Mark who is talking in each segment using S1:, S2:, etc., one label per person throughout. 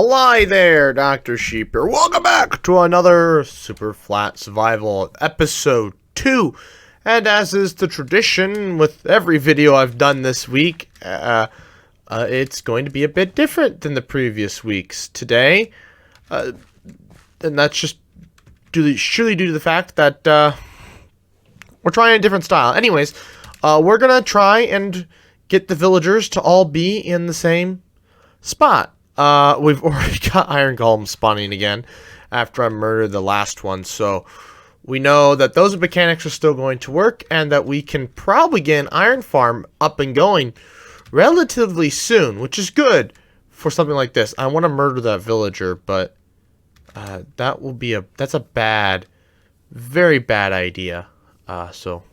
S1: Hi there, Dr. Sheep here. Welcome back to another Super Flat Survival episode 2. And as is the tradition with every video I've done this week, it's going to be a bit different than the previous weeks. Today, and that's just surely due to the fact that we're trying a different style. Anyways, we're going to try and get the villagers to all be in the same spot. We've already got iron golems spawning again after I murdered the last one, so we know that those mechanics are still going to work and that we can probably get an iron farm up and going relatively soon, which is good for something like this. I want to murder that villager, but that's a very bad idea. So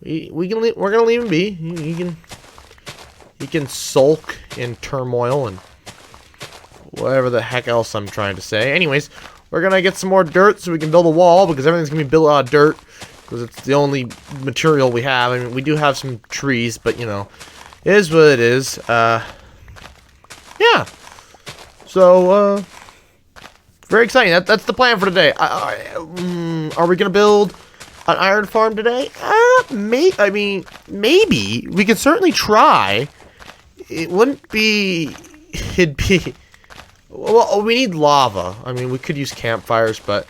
S1: we're gonna leave him be. He can sulk in turmoil and whatever the heck else I'm trying to say. Anyways, we're gonna get some more dirt so we can build a wall, because everything's gonna be built out of dirt, because it's the only material we have. I mean, we do have some trees, but you know, it is what it is. Yeah. So, very exciting. That's the plan for today. Are we gonna build an iron farm today? Maybe. We can certainly try. It'd be. Well, we need lava. I mean, we could use campfires, but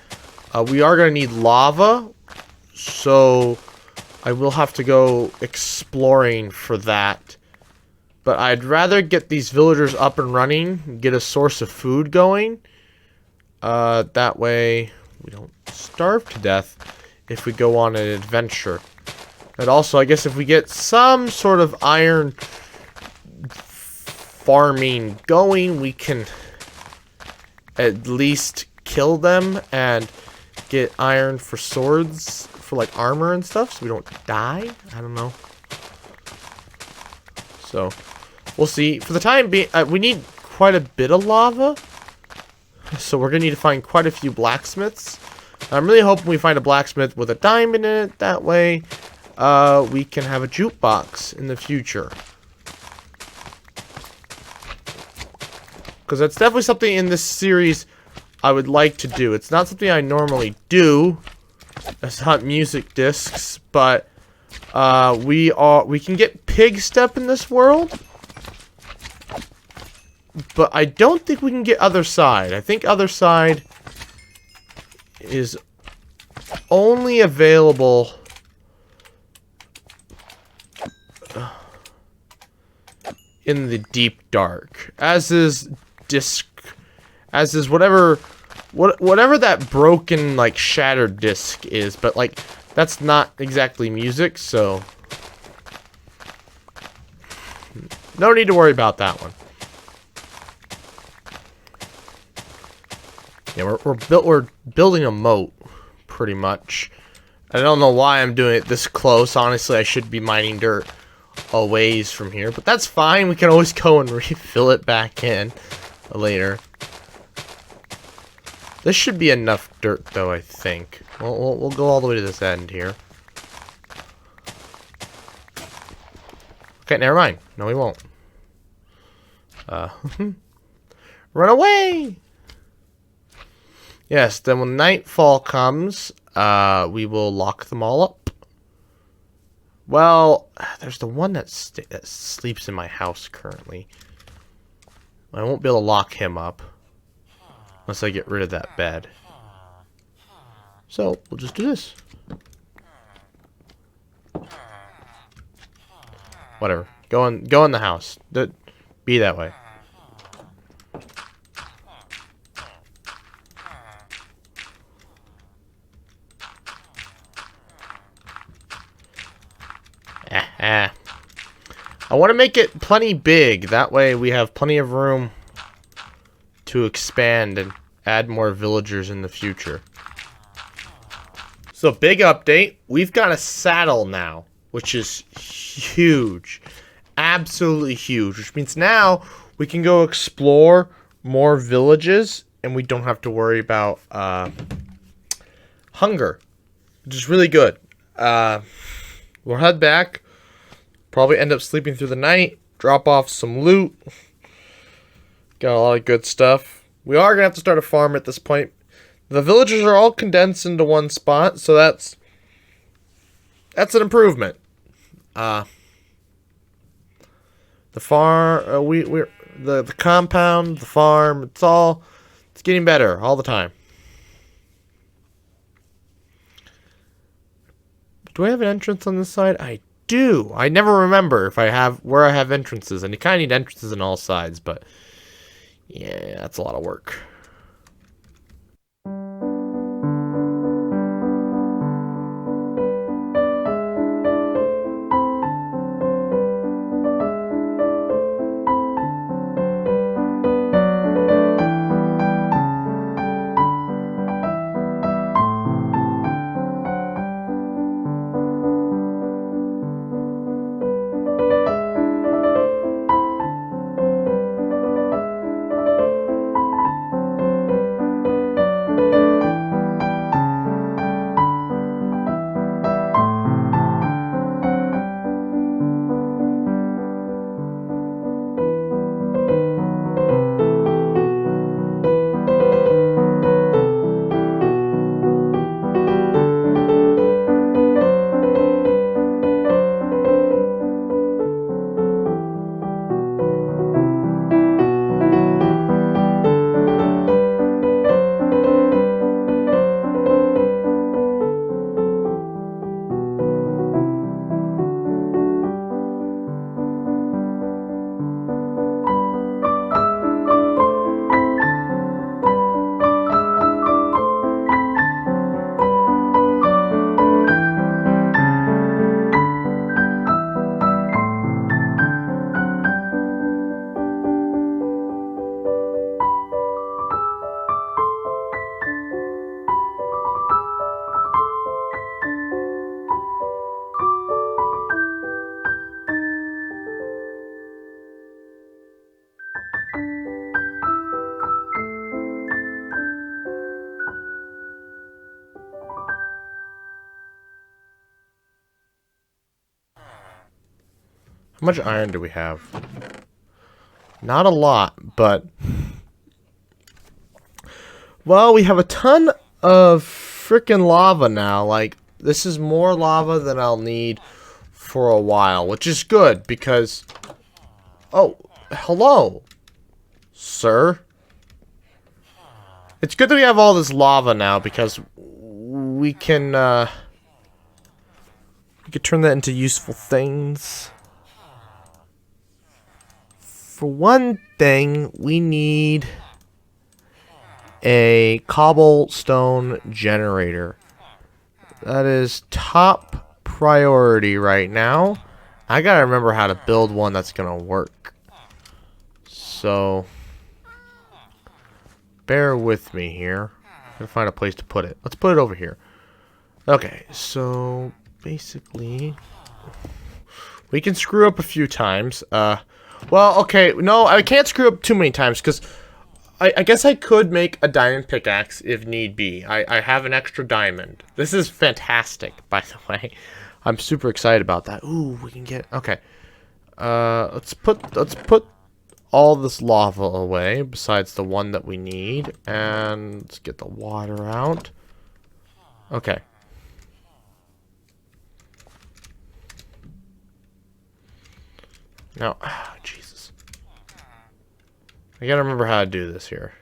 S1: we are going to need lava. So I will have to go exploring for that. But I'd rather get these villagers up and running, get a source of food going. That way we don't starve to death if we go on an adventure. And also, I guess if we get some sort of iron farming going, we can at least kill them and get iron for swords, for like armor and stuff, so we don't die. I don't know. So we'll see. For the time being, we need quite a bit of lava, so we're gonna need to find quite a few blacksmiths. I'm really hoping we find a blacksmith with a diamond in it. That way we can have a jukebox in the future, because that's definitely something in this series I would like to do. It's not something I normally do. It's not music discs, but we can get pig step in this world, but I don't think we can get other side. I think other side is only available in the deep dark, as is whatever that broken, like, shattered disc is, but like that's not exactly music, so no need to worry about that one. Yeah, we're building a moat pretty much. I don't know why I'm doing it this close. Honestly, I should be mining dirt a ways from here, but that's fine. We can always go and refill it back in later. This should be enough dirt, though, I think. We'll go all the way to this end here. Okay, never mind. No, we won't. Run away! Yes, then when nightfall comes, we will lock them all up. Well, there's the one that sleeps in my house currently. I won't be able to lock him up unless I get rid of that bed. So, we'll just do this. Whatever. Go in the house. Be that way. I want to make it plenty big. That way we have plenty of room to expand and add more villagers in the future. So, big update. We've got a saddle now, which is huge. Absolutely huge. Which means now we can go explore more villages and we don't have to worry about hunger, which is really good. We'll head back. Probably end up sleeping through the night. Drop off some loot. Got a lot of good stuff. We are going to have to start a farm at this point. The villagers are all condensed into one spot, so that's an improvement. The the compound, the farm, it's getting better all the time. Do I have an entrance on this side? I do. I never remember if I have where I have entrances, and you kind of need entrances on all sides, but yeah, that's a lot of work. How much iron do we have? Not a lot, but... Well, we have a ton of freaking lava now. Like, this is more lava than I'll need for a while, which is good, because... Oh, hello, sir. It's good that we have all this lava now, because we can turn that into useful things. For one thing, we need a cobblestone generator. That is top priority right now. I gotta remember how to build one that's gonna work. So, bear with me here. I'm gonna find a place to put it. Let's put it over here. Okay, so basically, we can screw up a few times. Well, okay, no, I can't screw up too many times, because I guess I could make a diamond pickaxe if need be. I have an extra diamond. This is fantastic, by the way. I'm super excited about that. Ooh, we can get... Okay. Let's put all this lava away, besides the one that we need. And let's get the water out. Okay. Now, Jesus. I gotta remember how to do this here.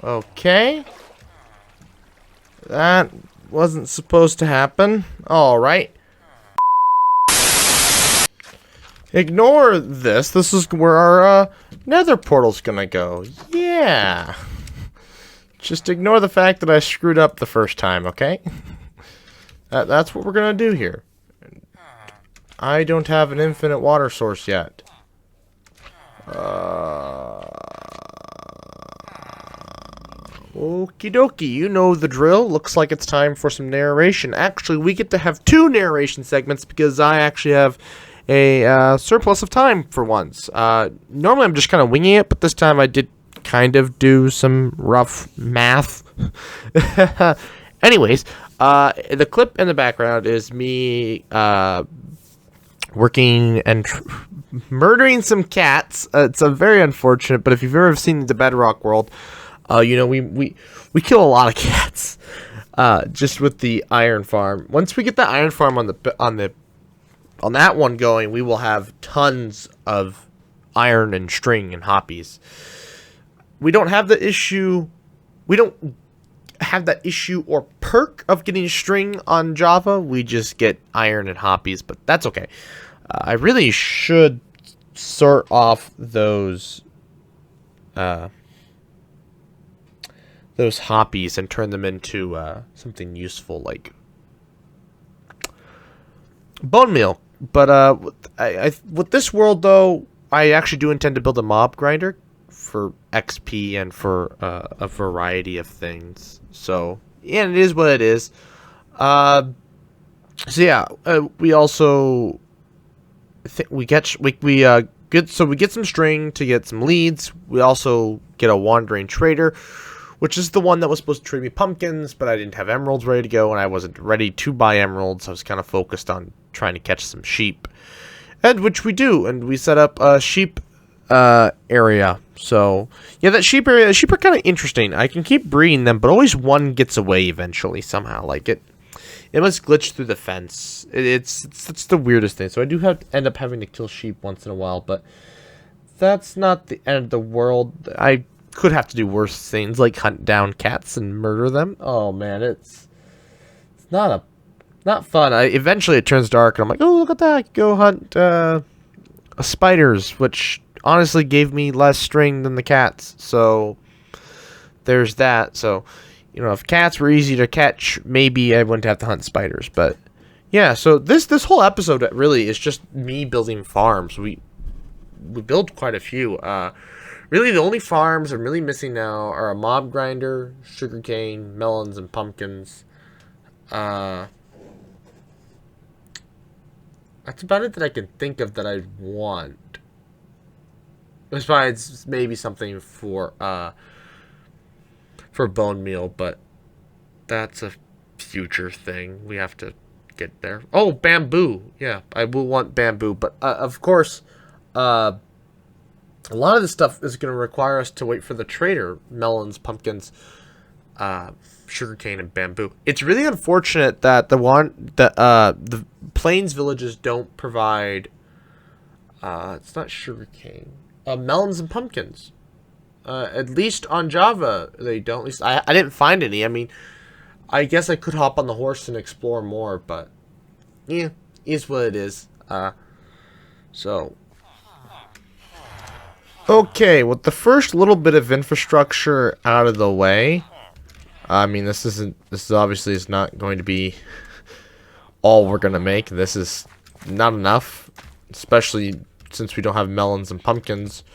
S1: Okay. That wasn't supposed to happen. Alright. Ignore this. This is where our nether portal's gonna go. Yeah. Just ignore the fact that I screwed up the first time, okay? That's what we're gonna do here. I don't have an infinite water source yet. Okie dokie, you know the drill. Looks like it's time for some narration. Actually, we get to have 2 narration segments because I actually have a surplus of time for once. Normally I'm just kind of winging it, but this time I did kind of do some rough math. Anyways, the clip in the background is me working and murdering some cats. It's a very unfortunate, but if you've ever seen the Bedrock World, you know we kill a lot of cats. Just with the iron farm. Once we get the iron farm on that one going, we will have tons of iron and string and hoppies. We don't have the issue. We don't have that issue or perk of getting string on Java. We just get iron and hoppies, but that's okay. I really should sort off those hoppies and turn them into something useful like bone meal. But with this world, though, I actually do intend to build a mob grinder for XP and for a variety of things. So yeah, it is what it is. So yeah, we also we get some string to get some leads. We also get a wandering trader, which is the one that was supposed to trade me pumpkins, but I didn't have emeralds ready to go, and I wasn't ready to buy emeralds. I was kind of focused on trying to catch some sheep, and which we do, and we set up a sheep area. So yeah, that sheep area, the sheep are kind of interesting. I can keep breeding them, but always one gets away eventually somehow. Like it must glitch through the fence. It's the weirdest thing. So I do end up having to kill sheep once in a while, but that's not the end of the world. I could have to do worse things like hunt down cats and murder them. Oh man, it's not fun. Eventually it turns dark and I'm like, oh, look at that, go hunt spiders, which honestly gave me less string than the cats. So there's that. So you know, if cats were easy to catch, maybe I wouldn't have to hunt spiders. But yeah, so this whole episode really is just me building farms. We build quite a few. Really, the only farms I'm really missing now are a mob grinder, sugarcane, melons, and pumpkins. That's about it that I can think of that I want. Besides, maybe something for bone meal, but that's a future thing. We have to get there. Oh, bamboo. Yeah, I will want bamboo, but of course, a lot of this stuff is going to require us to wait for the trader. Melons, pumpkins, sugarcane, and bamboo. It's really unfortunate that the plains villages don't provide. It's not sugarcane. Melons and pumpkins. At least on Java, they don't. At least I didn't find any. I mean, I guess I could hop on the horse and explore more, but yeah, is what it is. So. Okay, with the first little bit of infrastructure out of the way, I mean, this obviously is not going to be all we're going to make. This is not enough, especially since we don't have melons and pumpkins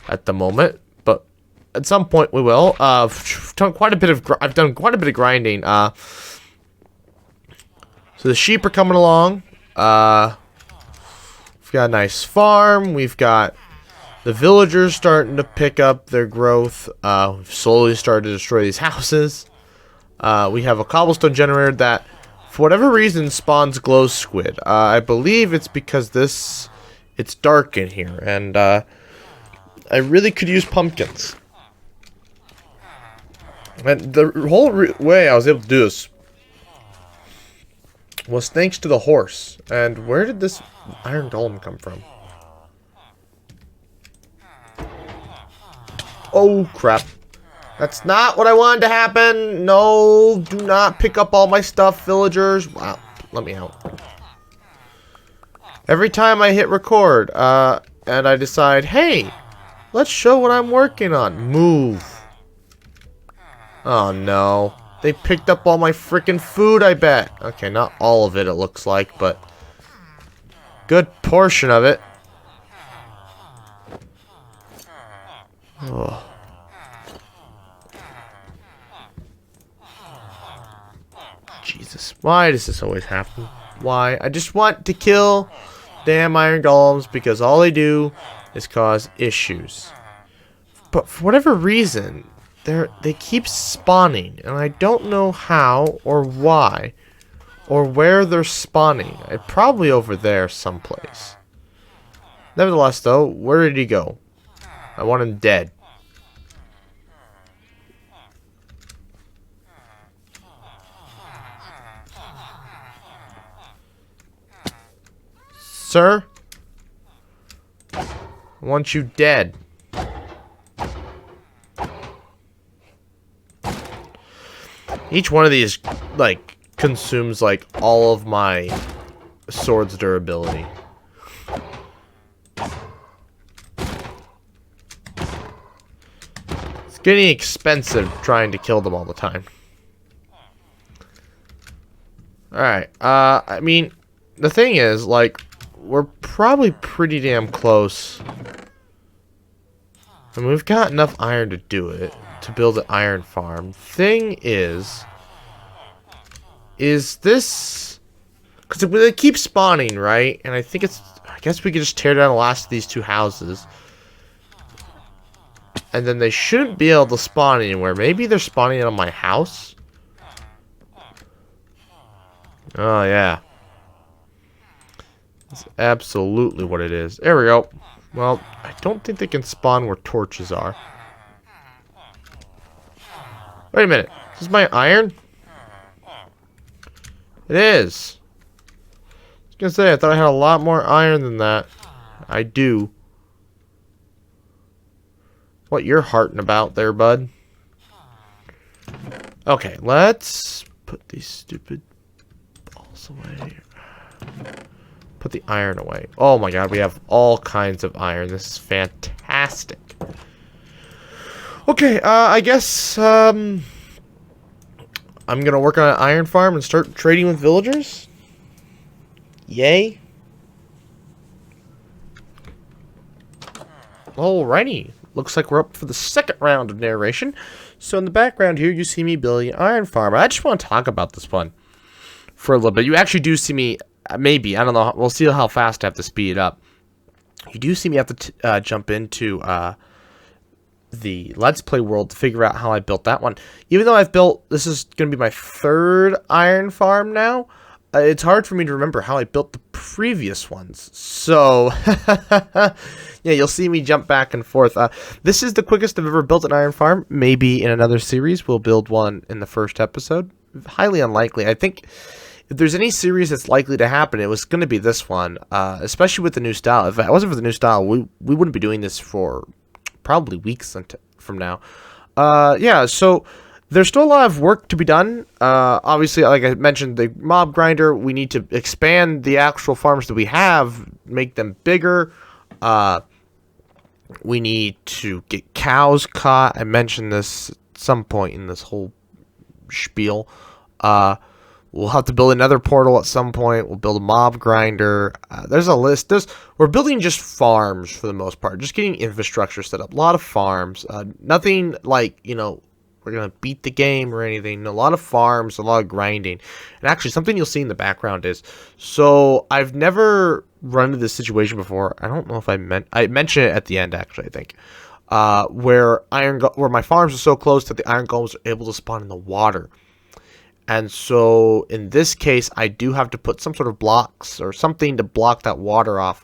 S1: at the moment, but at some point we will. I've done quite a bit of grinding. So the sheep are coming along. We've got a nice farm. We've got the villagers starting to pick up their growth. We've slowly started to destroy these houses. We have a cobblestone generator that, for whatever reason, spawns glow squid. I believe it's because it's dark in here, and I really could use pumpkins. And the whole way I was able to do this was thanks to the horse. And where did this iron golem come from? Oh, crap. That's not what I wanted to happen. No, do not pick up all my stuff, villagers. Wow, let me out. Every time I hit record, and I decide, hey, let's show what I'm working on. Move. Oh, no. They picked up all my freaking food, I bet. Okay, not all of it, it looks like, but good portion of it. Oh. Jesus, why does this always happen? Why? I just want to kill damn iron golems because all they do is cause issues. But for whatever reason, they keep spawning, and I don't know how or why or where they're spawning. Probably over there someplace. Nevertheless, though, where did he go? I want him dead. Sir? I want you dead. Each one of these, like, consumes, like, all of my sword's durability. It's getting expensive trying to kill them all the time. Alright, I mean, the thing is, like, we're probably pretty damn close. And we've got enough iron to do it, to build an iron farm. Thing is this... Because they keep spawning, right? And I think it's... I guess we could just tear down the last of these two houses. And then they shouldn't be able to spawn anywhere. Maybe they're spawning on my house? Oh, yeah. That's absolutely what it is. There we go. Well, I don't think they can spawn where torches are. Wait a minute. Is this my iron? It is. I was gonna say, I thought I had a lot more iron than that. I do. What you're hearting about there, bud? Okay, let's put these stupid balls away. Put the iron away. Oh my god, we have all kinds of iron. This is fantastic. Okay, I guess, I'm gonna work on an iron farm and start trading with villagers. Yay. Alrighty. Looks like we're up for the second round of narration. So in the background here, you see me building an iron farm. I just want to talk about this one for a little bit. You actually do see me... Maybe. I don't know. We'll see how fast I have to speed it up. You do see me have to jump into the Let's Play world to figure out how I built that one. Even though I've built... This is going to be my third iron farm now. It's hard for me to remember how I built the previous ones. So... yeah, you'll see me jump back and forth. This is the quickest I've ever built an iron farm. Maybe in another series we'll build one in the first episode. Highly unlikely. I think... If there's any series that's likely to happen, it was going to be this one, especially with the new style. If it wasn't for the new style, we wouldn't be doing this for probably weeks from now. Yeah, so there's still a lot of work to be done. Obviously, like I mentioned, the mob grinder, we need to expand the actual farms that we have, make them bigger. We need to get cows caught. I mentioned this at some point in this whole spiel. We'll have to build another portal at some point. We'll build a mob grinder. There's a list. We're building just farms for the most part. Just getting infrastructure set up. A lot of farms. Nothing like, you know, we're going to beat the game or anything. A lot of farms, a lot of grinding. And actually, something you'll see in the background is... So, I've never run into this situation before. I don't know if I mentioned it at the end, actually, I think. Where my farms are so close that the iron golems are able to spawn in the water. And so, in this case, I do have to put some sort of blocks or something to block that water off.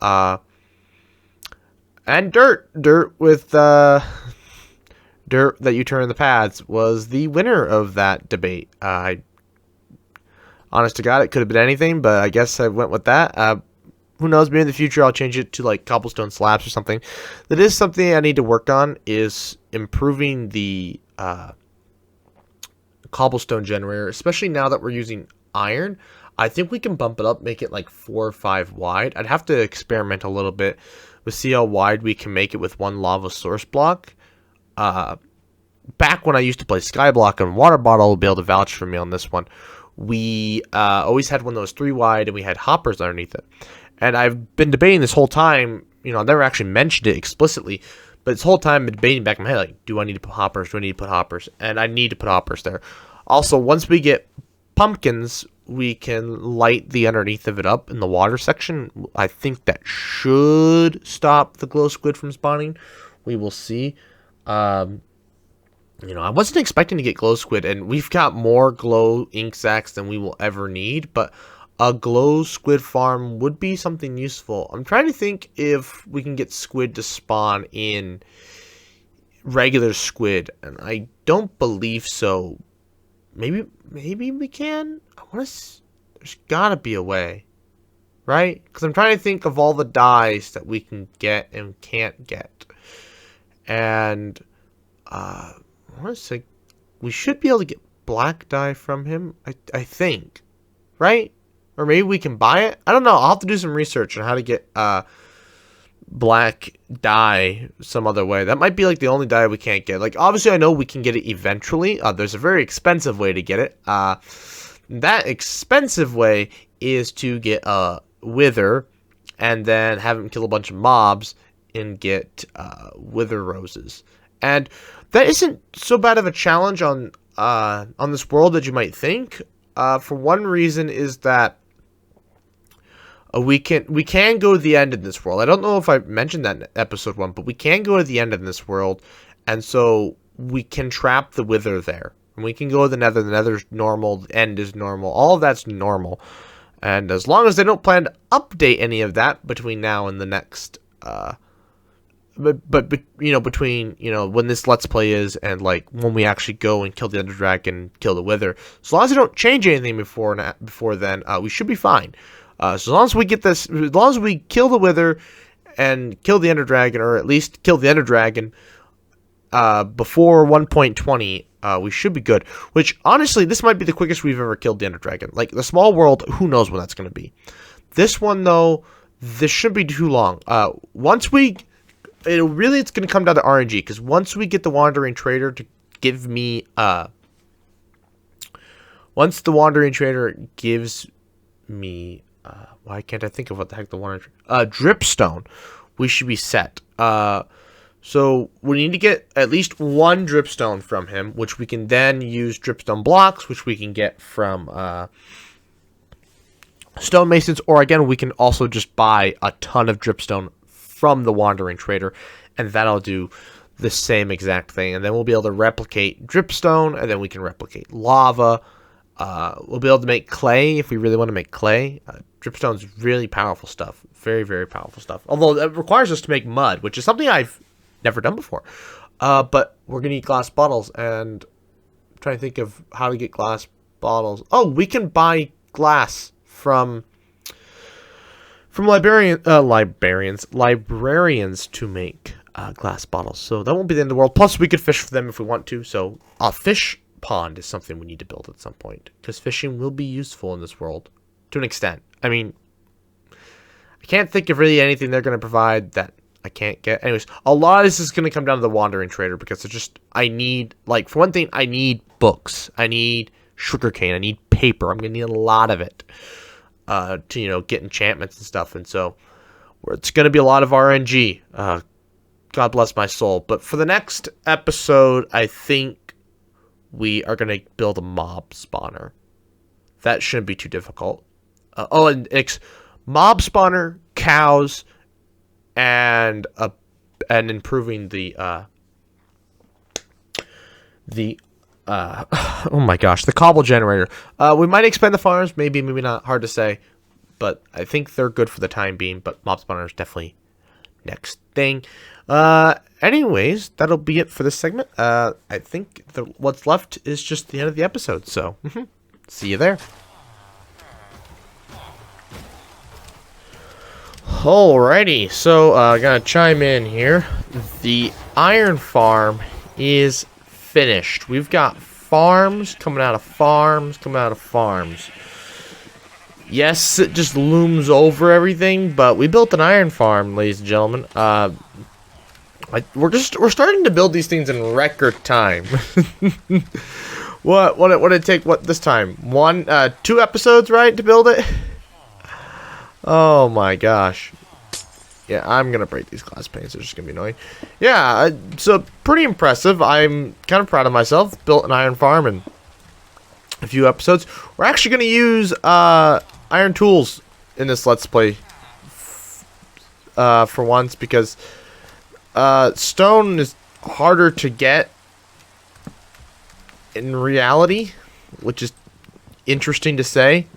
S1: And dirt. Dirt with, dirt that you turn in the paths was the winner of that debate. Honest to God, it could have been anything, but I guess I went with that. Who knows, maybe in the future I'll change it to, like, cobblestone slabs or something. That is something I need to work on, is improving the, cobblestone generator, especially now that we're using iron. I think we can bump it up, make it like 4 or 5 wide. I'd have to experiment a little bit to see how wide we can make it with one lava source block. Back when I used to play Skyblock, and Water Bottle will be able to vouch for me on this one, we always had one that was 3 wide and we had hoppers underneath it. And I've been debating this whole time, you know, I've never actually mentioned it explicitly, but this whole time I've been debating back in my head, like, do I need to put hoppers? Do I need to put hoppers? And I need to put hoppers there. Also, once we get pumpkins, we can light the underneath of it up in the water section. I think that should stop the glow squid from spawning, We will see. I wasn't expecting to get glow squid, and we've got more glow ink sacs than we will ever need, but a glow squid farm would be something useful. I'm trying to think if we can get squid to spawn in regular squid, and I don't believe so. Maybe we can. There's gotta be a way, right? Because I'm trying to think of all the dyes that we can get and can't get, and I want to say we should be able to get black dye from him. I think, right? Or maybe we can buy it. I don't know. I'll have to do some research on how to get black dye some other way. That might be like the only dye we can't get. Like, obviously I know we can get it eventually. There's a very expensive way to get it. That expensive way is to get a wither and then have him kill a bunch of mobs and get wither roses. And that isn't so bad of a challenge on this world that you might think. For one reason is that we can go to the end in this world. I don't know if I mentioned that in episode 1, but we can go to the end in this world, and so we can trap the wither there. And we can go to the nether. The nether's normal, the end is normal. All of that's normal. And as long as they don't plan to update any of that between now and the next between when this let's play is and like when we actually go and kill the ender dragon, kill the wither, as long as they don't change anything before then, we should be fine. So as long as we get this, as long as we kill the wither and kill the ender dragon, or at least kill the ender dragon before 1.20, we should be good. Which honestly, this might be the quickest we've ever killed the ender dragon. Like the small world, who knows when that's going to be. This one though, this shouldn't be too long. It's going to come down to RNG, because once we get the wandering trader to give me once the wandering trader gives me why can't I think of what the heck the wandering dripstone, we should be set. So we need to get at least one dripstone from him, which we can then use dripstone blocks, which we can get from stonemasons, or again we can also just buy a ton of dripstone from the wandering trader, and that'll do the same exact thing. And then we'll be able to replicate dripstone, and then we can replicate lava. We'll be able to make clay if we really want to make clay. Dripstone's really powerful stuff, very, very powerful stuff. Although it requires us to make mud, which is something I've never done before. But we're gonna need glass bottles, and I'm trying to think of how to get glass bottles. Oh, we can buy glass from librarians to make glass bottles. So that won't be the end of the world. Plus, we could fish for them if we want to. So a fish pond is something we need to build at some point, because fishing will be useful in this world to an extent. I mean, I can't think of really anything they're going to provide that I can't get. Anyways, a lot of this is going to come down to the wandering trader, because it's just, I need, like, for one thing, I need books. I need sugarcane. I need paper. I'm going to need a lot of it to, get enchantments and stuff. And so it's going to be a lot of RNG. God bless my soul. But for the next episode, I think we are going to build a mob spawner. That shouldn't be too difficult. And it's mob spawner, cows, and improving the oh my gosh, the cobble generator. We might expand the farms, maybe not, hard to say, but I think they're good for the time being. But mob spawner is definitely next thing. Anyways, that'll be it for this segment. I think what's left is just the end of the episode. So see you there. Alrighty, so gonna chime in here. The iron farm is finished. We've got farms coming out of farms coming out of farms. Yes, it just looms over everything, but we built an iron farm, ladies and gentlemen. We're starting to build these things in record time. What did it take? What this time? 2 episodes, right, to build it? Oh my gosh. Yeah, I'm gonna break these glass panes. They're just gonna be annoying. Yeah, so pretty impressive. I'm kind of proud of myself. Built an iron farm in a few episodes. We're actually gonna use iron tools in this Let's Play for once, because Stone is harder to get in reality, which is interesting to say.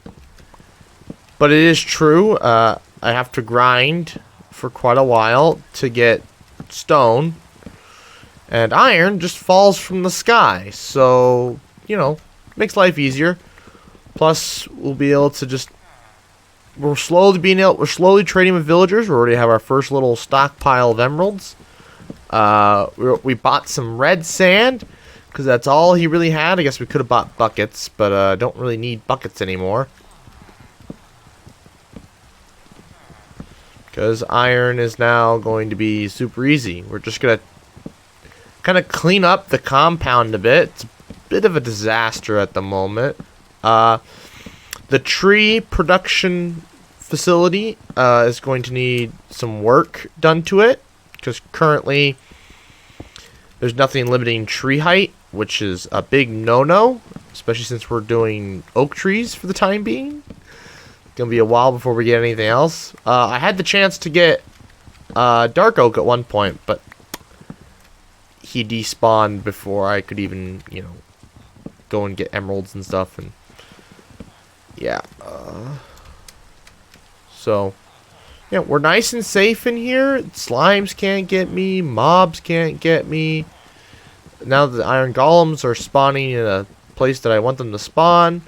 S1: But it is true. I have to grind for quite a while to get stone. And iron just falls from the sky. So, you know, makes life easier. Plus, we'll be able to just... We're slowly trading with villagers. We already have our first little stockpile of emeralds. We bought some red sand, because that's all he really had. I guess we could have bought buckets, but don't really need buckets anymore. Because iron is now going to be super easy. We're just going to kind of clean up the compound a bit. It's a bit of a disaster at the moment. The tree production facility is going to need some work done to it. Because currently there's nothing limiting tree height, which is a big no-no. Especially since we're doing oak trees for the time being. It's going to be a while before we get anything else. I had the chance to get dark oak at one point, but he despawned before I could even, you know, go and get emeralds and stuff. And yeah. So, yeah, we're nice and safe in here. Slimes can't get me. Mobs can't get me. Now the iron golems are spawning in a place that I want them to spawn.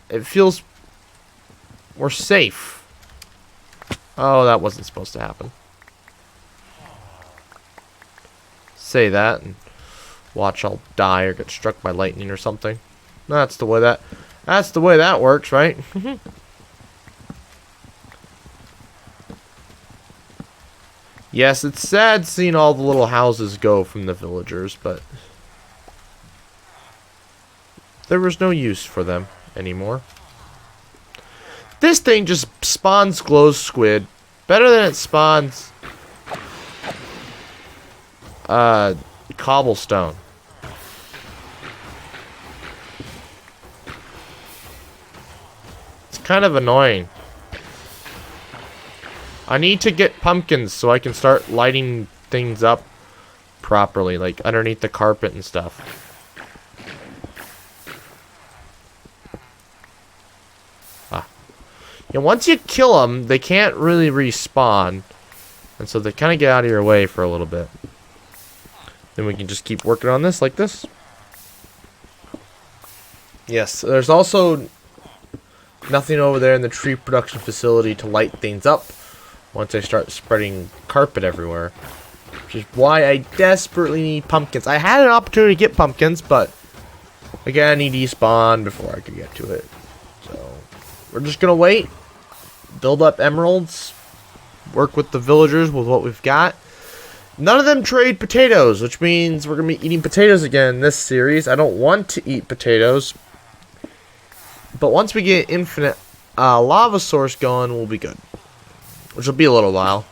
S1: It feels we're safe. Oh, that wasn't supposed to happen. Say that and watch I'll die or get struck by lightning or something. That's the way that works, right? Yes, it's sad seeing all the little houses go from the villagers, but there was no use for them anymore. This thing just spawns glow squid better than it spawns cobblestone. It's kind of annoying. I need to get pumpkins so I can start lighting things up properly, like underneath the carpet and stuff. And once you kill them, they can't really respawn. And so they kind of get out of your way for a little bit. Then we can just keep working on this like this. Yes, there's also nothing over there in the tree production facility to light things up once I start spreading carpet everywhere. Which is why I desperately need pumpkins. I had an opportunity to get pumpkins, but again, I need to despawn before I could get to it. So we're just gonna wait, build up emeralds, work with the villagers with what we've got. None of them trade potatoes, which means we're gonna be eating potatoes again in this series. I don't want to eat potatoes, but once we get infinite lava source going, we'll be good. Which will be a little while.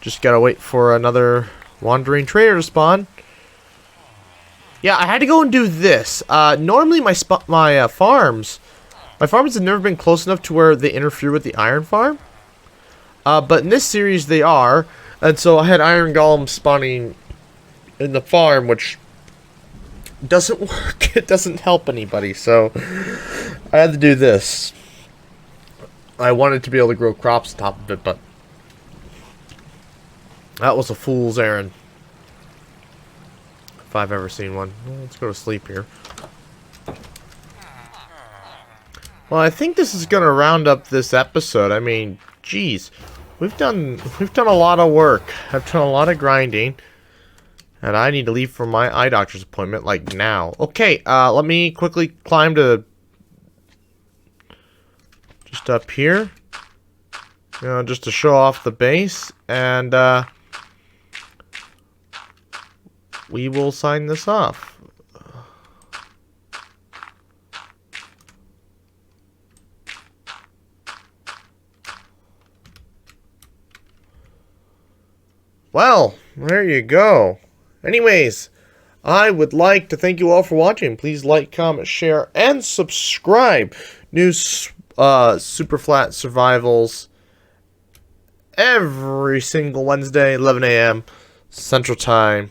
S1: Just gotta wait for another wandering trader to spawn. Yeah, I had to go and do this. Normally my farms have never been close enough to where they interfere with the iron farm. But in this series they are, and so I had iron golems spawning in the farm, which doesn't work. It doesn't help anybody, so I had to do this. I wanted to be able to grow crops on top of it, but that was a fool's errand. If I've ever seen one. Well, let's go to sleep here. Well, I think this is gonna round up this episode. I mean, geez, we've done a lot of work. I've done a lot of grinding, and I need to leave for my eye doctor's appointment like now. Okay, let me quickly climb to just up here, you know, just to show off the base, and we will sign this off. Well, there you go. Anyways, I would like to thank you all for watching. Please like, comment, share, and subscribe. New Super Flat Survivals every single Wednesday, 11 a.m. Central Time.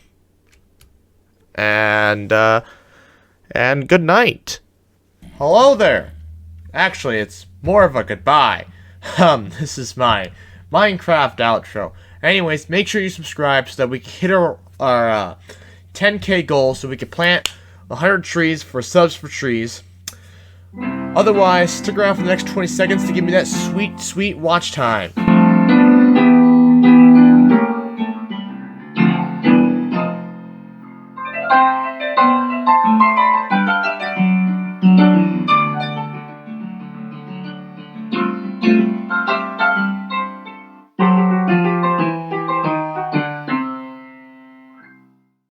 S1: And good night. Hello there. Actually, it's more of a goodbye. This is my Minecraft outro. Anyways, make sure you subscribe so that we can hit our 10K goal, so we can plant 100 trees for subs for trees. Otherwise, stick around for the next 20 seconds to give me that sweet, sweet watch time.